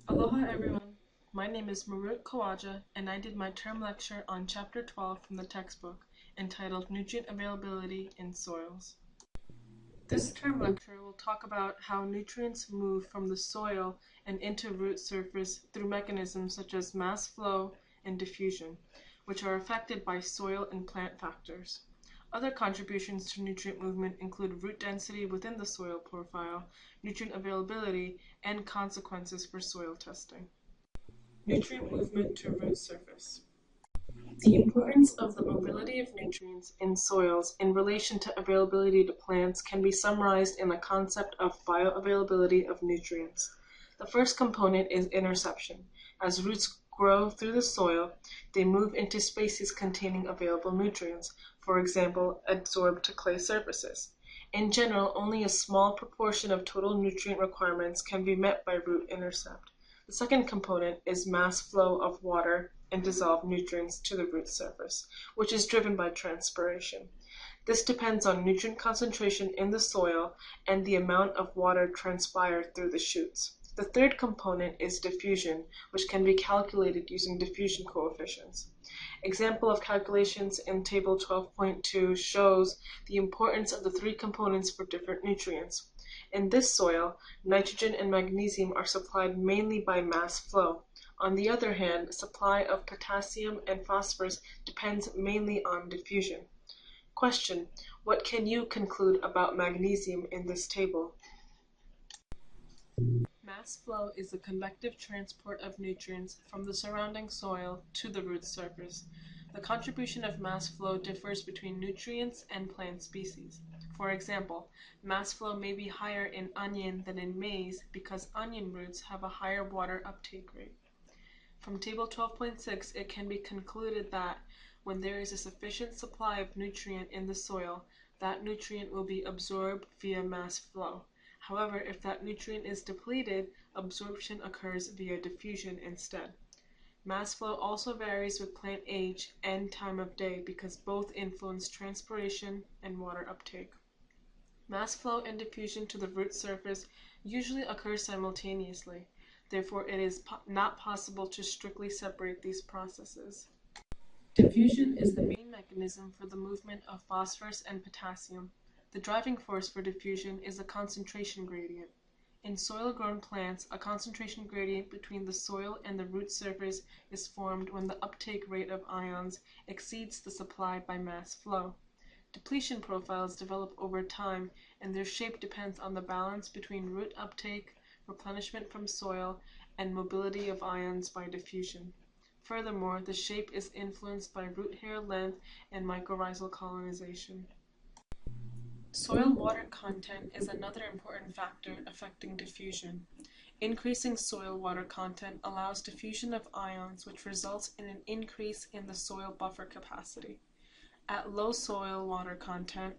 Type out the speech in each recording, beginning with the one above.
Aloha everyone, my name is Marut Kawaja and I did my term lecture on Chapter 12 from the textbook entitled Nutrient Availability in Soils. This term lecture will talk about how nutrients move from the soil and into root surface through mechanisms such as mass flow and diffusion, which are affected by soil and plant factors. Other contributions to nutrient movement include root density within the soil profile, nutrient availability, and consequences for soil testing. Nutrient movement to root surface. The importance of the mobility of nutrients in soils in relation to availability to plants can be summarized in the concept of bioavailability of nutrients. The first component is interception. As roots grow through the soil, they move into spaces containing available nutrients, for example, adsorbed to clay surfaces. In general, only a small proportion of total nutrient requirements can be met by root intercept. The second component is mass flow of water and dissolved nutrients to the root surface, which is driven by transpiration. This depends on nutrient concentration in the soil and the amount of water transpired through the shoots. The third component is diffusion, which can be calculated using diffusion coefficients. Example of calculations in Table 12.2 shows the importance of the three components for different nutrients. In this soil, nitrogen and magnesium are supplied mainly by mass flow. On the other hand, supply of potassium and phosphorus depends mainly on diffusion. Question: what can you conclude about magnesium in this table? Mass flow is the convective transport of nutrients from the surrounding soil to the root surface. The contribution of mass flow differs between nutrients and plant species. For example, mass flow may be higher in onion than in maize because onion roots have a higher water uptake rate. From Table 12.6, it can be concluded that when there is a sufficient supply of nutrient in the soil, that nutrient will be absorbed via mass flow. However, if that nutrient is depleted, absorption occurs via diffusion instead. Mass flow also varies with plant age and time of day because both influence transpiration and water uptake. Mass flow and diffusion to the root surface usually occur simultaneously. Therefore, it is not possible to strictly separate these processes. Diffusion is the main mechanism for the movement of phosphorus and potassium. The driving force for diffusion is a concentration gradient. In soil-grown plants, a concentration gradient between the soil and the root surface is formed when the uptake rate of ions exceeds the supply by mass flow. Depletion profiles develop over time, and their shape depends on the balance between root uptake, replenishment from soil, and mobility of ions by diffusion. Furthermore, the shape is influenced by root hair length and mycorrhizal colonization. Soil water content is another important factor affecting diffusion. Increasing soil water content allows diffusion of ions, which results in an increase in the soil buffer capacity. At low soil water content,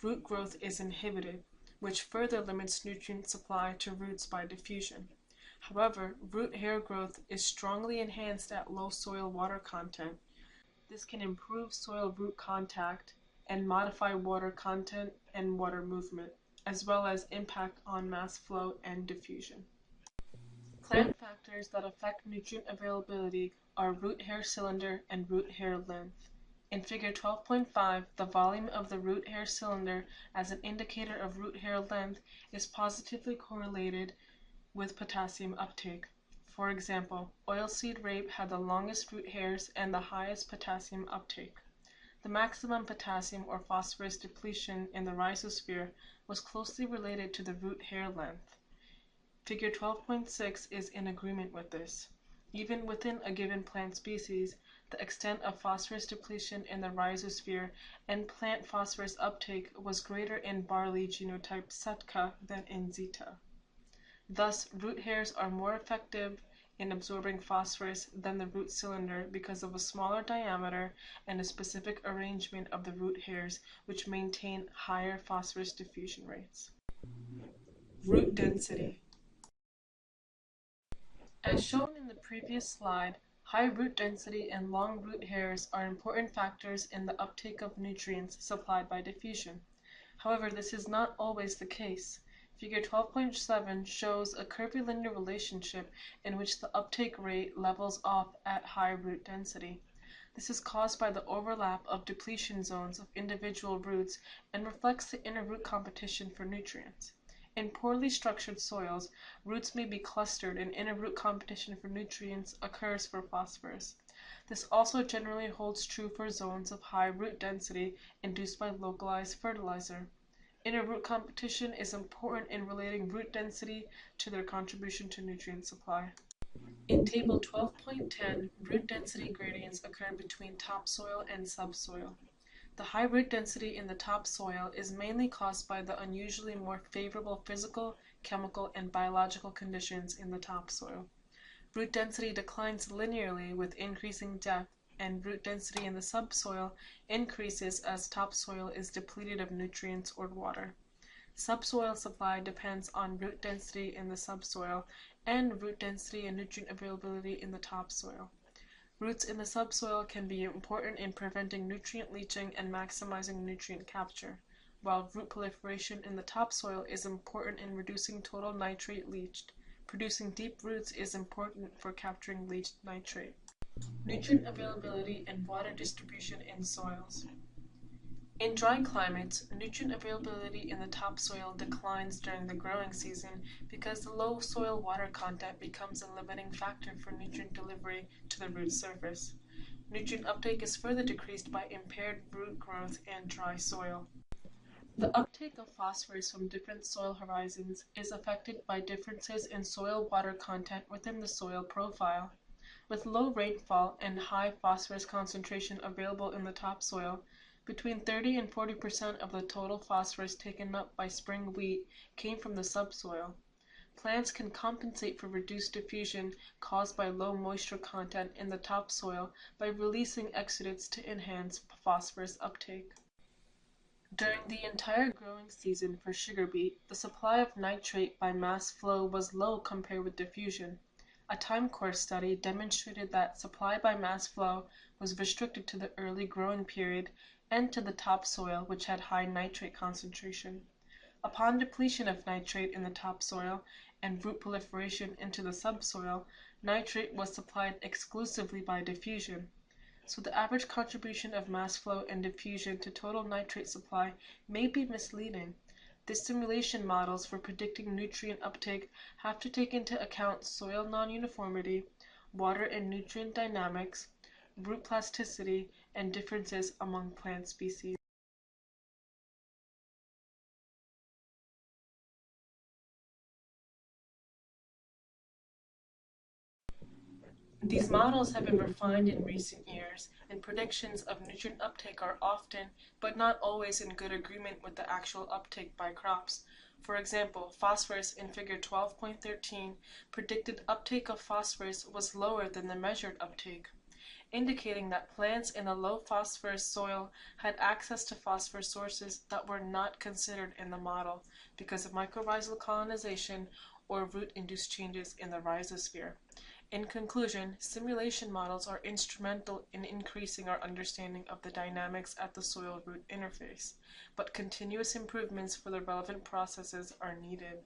root growth is inhibited, which further limits nutrient supply to roots by diffusion. However, root hair growth is strongly enhanced at low soil water content. This can improve soil root contact and modify water content and water movement, as well as impact on mass flow and diffusion. Plant factors that affect nutrient availability are root hair cylinder and root hair length. In Figure 12.5, the volume of the root hair cylinder as an indicator of root hair length is positively correlated with potassium uptake. For example, oilseed rape had the longest root hairs and the highest potassium uptake. The maximum potassium or phosphorus depletion in the rhizosphere was closely related to the root hair length. Figure 12.6 is in agreement with this. Even within a given plant species, the extent of phosphorus depletion in the rhizosphere and plant phosphorus uptake was greater in barley genotype Sitka than in Zeta. Thus, root hairs are more effective in absorbing phosphorus than the root cylinder because of a smaller diameter and a specific arrangement of the root hairs which maintain higher phosphorus diffusion rates. Root density. As shown in the previous slide, high root density and long root hairs are important factors in the uptake of nutrients supplied by diffusion. However, this is not always the case. Figure 12.7 shows a curvilinear relationship in which the uptake rate levels off at high root density. This is caused by the overlap of depletion zones of individual roots and reflects the inner root competition for nutrients. In poorly structured soils, roots may be clustered and inner root competition for nutrients occurs for phosphorus. This also generally holds true for zones of high root density induced by localized fertilizer. Inner root competition is important in relating root density to their contribution to nutrient supply. In Table 12.10, root density gradients occur between topsoil and subsoil. The high root density in the topsoil is mainly caused by the unusually more favorable physical, chemical, and biological conditions in the topsoil. Root density declines linearly with increasing depth, and root density in the subsoil increases as topsoil is depleted of nutrients or water. Subsoil supply depends on root density in the subsoil and root density and nutrient availability in the topsoil. Roots in the subsoil can be important in preventing nutrient leaching and maximizing nutrient capture, while root proliferation in the topsoil is important in reducing total nitrate leached. Producing deep roots is important for capturing leached nitrate. Nutrient availability and water distribution in soils. In dry climates, nutrient availability in the topsoil declines during the growing season because the low soil water content becomes a limiting factor for nutrient delivery to the root surface. Nutrient uptake is further decreased by impaired root growth and dry soil. The uptake of phosphorus from different soil horizons is affected by differences in soil water content within the soil profile. With low rainfall and high phosphorus concentration available in the topsoil, between 30 and 40% of the total phosphorus taken up by spring wheat came from the subsoil. Plants can compensate for reduced diffusion caused by low moisture content in the topsoil by releasing exudates to enhance phosphorus uptake. During the entire growing season for sugar beet, the supply of nitrate by mass flow was low compared with diffusion. A time course study demonstrated that supply by mass flow was restricted to the early growing period and to the topsoil, which had high nitrate concentration. Upon depletion of nitrate in the topsoil and root proliferation into the subsoil, nitrate was supplied exclusively by diffusion. So the average contribution of mass flow and diffusion to total nitrate supply may be misleading. The simulation models for predicting nutrient uptake have to take into account soil non-uniformity, water and nutrient dynamics, root plasticity, and differences among plant species. These models have been refined in recent years, and predictions of nutrient uptake are often, but not always, in good agreement with the actual uptake by crops. For example, phosphorus in Figure 12.13 predicted uptake of phosphorus was lower than the measured uptake, indicating that plants in a low phosphorus soil had access to phosphorus sources that were not considered in the model because of mycorrhizal colonization or root-induced changes in the rhizosphere. In conclusion, simulation models are instrumental in increasing our understanding of the dynamics at the soil-root interface, but continuous improvements for the relevant processes are needed.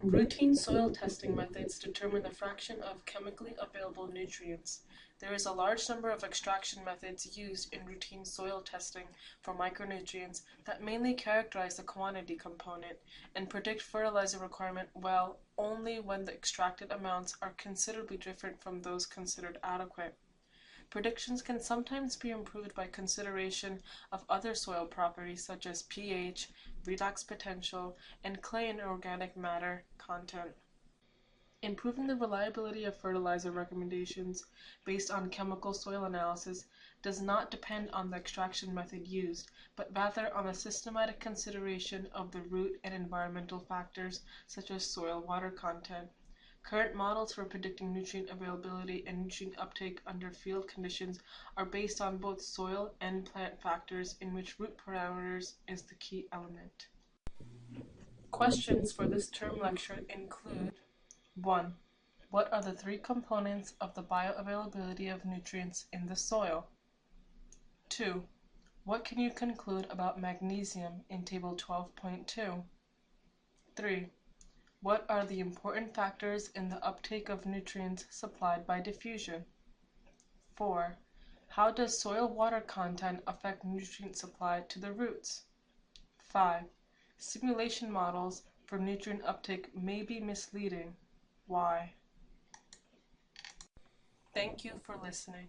Routine soil testing methods determine the fraction of chemically available nutrients. There is a large number of extraction methods used in routine soil testing for micronutrients that mainly characterize the quantity component and predict fertilizer requirement well only when the extracted amounts are considerably different from those considered adequate. Predictions can sometimes be improved by consideration of other soil properties such as pH, redox potential, and clay and organic matter content. Improving the reliability of fertilizer recommendations based on chemical soil analysis does not depend on the extraction method used, but rather on the systematic consideration of the root and environmental factors such as soil water content. Current models for predicting nutrient availability and nutrient uptake under field conditions are based on both soil and plant factors in which root parameters is the key element. Questions for this term lecture include: 1. What are the three components of the bioavailability of nutrients in the soil? 2. What can you conclude about magnesium in Table 12.2? 3. What are the important factors in the uptake of nutrients supplied by diffusion? 4. How does soil water content affect nutrient supply to the roots? 5. Simulation models for nutrient uptake may be misleading. Why? Thank you for listening.